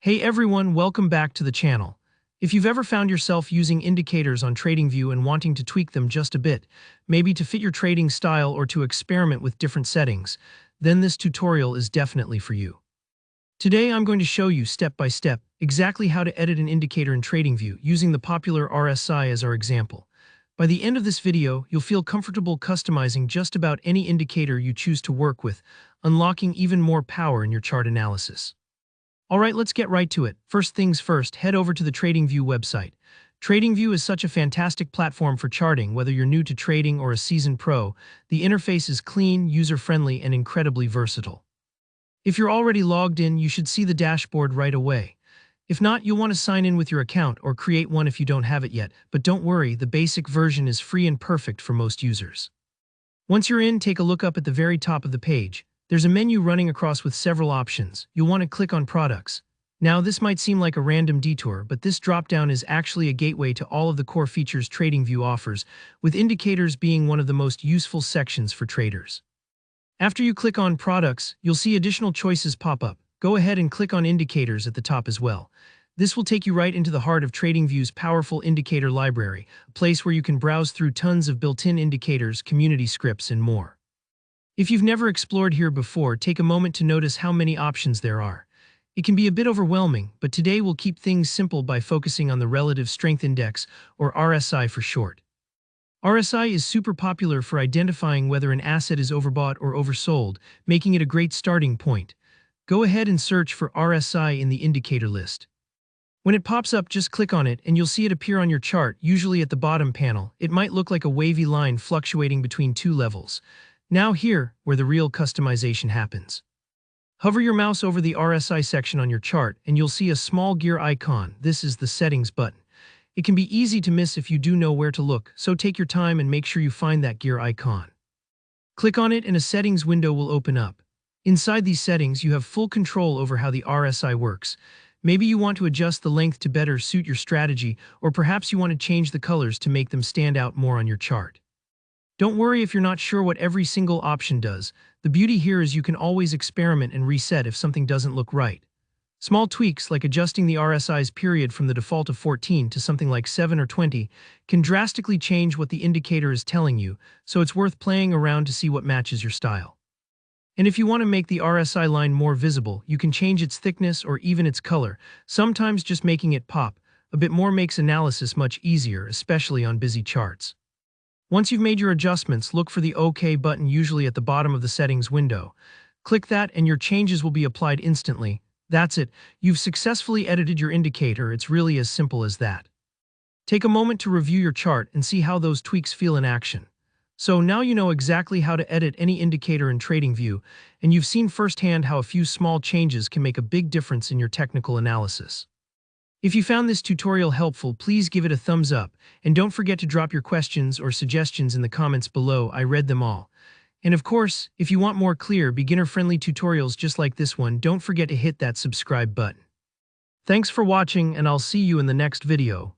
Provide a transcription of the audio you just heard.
Hey everyone, welcome back to the channel. If you've ever found yourself using indicators on TradingView and wanting to tweak them just a bit, maybe to fit your trading style or to experiment with different settings, then this tutorial is definitely for you. Today I'm going to show you step by step exactly how to edit an indicator in TradingView using the popular RSI as our example. By the end of this video, you'll feel comfortable customizing just about any indicator you choose to work with, unlocking even more power in your chart analysis. Alright, let's get right to it. First things first, head over to the TradingView website. TradingView is such a fantastic platform for charting, whether you're new to trading or a seasoned pro. The interface is clean, user-friendly, and incredibly versatile. If you're already logged in, you should see the dashboard right away. If not, you'll want to sign in with your account or create one if you don't have it yet, but don't worry, the basic version is free and perfect for most users. Once you're in, take a look up at the very top of the page. There's a menu running across with several options. You'll want to click on Products. Now, this might seem like a random detour, but this drop-down is actually a gateway to all of the core features TradingView offers, with indicators being one of the most useful sections for traders. After you click on Products, you'll see additional choices pop up. Go ahead and click on Indicators at the top as well. This will take you right into the heart of TradingView's powerful indicator library, a place where you can browse through tons of built-in indicators, community scripts, and more. If you've never explored here before, take a moment to notice how many options there are. It can be a bit overwhelming, but today we'll keep things simple by focusing on the Relative Strength Index, or RSI for short. RSI is super popular for identifying whether an asset is overbought or oversold, making it a great starting point. Go ahead and search for RSI in the indicator list. When it pops up, just click on it and you'll see it appear on your chart, usually at the bottom panel. It might look like a wavy line fluctuating between two levels. Now here, where the real customization happens. Hover your mouse over the RSI section on your chart and you'll see a small gear icon. This is the Settings button. It can be easy to miss if you do know where to look, so take your time and make sure you find that gear icon. Click on it and a settings window will open up. Inside these settings, you have full control over how the RSI works. Maybe you want to adjust the length to better suit your strategy, or perhaps you want to change the colors to make them stand out more on your chart. Don't worry if you're not sure what every single option does. The beauty here is you can always experiment and reset if something doesn't look right. Small tweaks, like adjusting the RSI's period from the default of 14 to something like 7 or 20, can drastically change what the indicator is telling you, so it's worth playing around to see what matches your style. And if you want to make the RSI line more visible, you can change its thickness or even its color. Sometimes just making it pop a bit more makes analysis much easier, especially on busy charts. Once you've made your adjustments, look for the OK button, usually at the bottom of the settings window. Click that and your changes will be applied instantly. That's it. You've successfully edited your indicator. It's really as simple as that. Take a moment to review your chart and see how those tweaks feel in action. So now you know exactly how to edit any indicator in TradingView, and you've seen firsthand how a few small changes can make a big difference in your technical analysis. If you found this tutorial helpful, please give it a thumbs up, and don't forget to drop your questions or suggestions in the comments below. I read them all. And of course, if you want more clear, beginner-friendly tutorials just like this one, don't forget to hit that subscribe button. Thanks for watching, and I'll see you in the next video.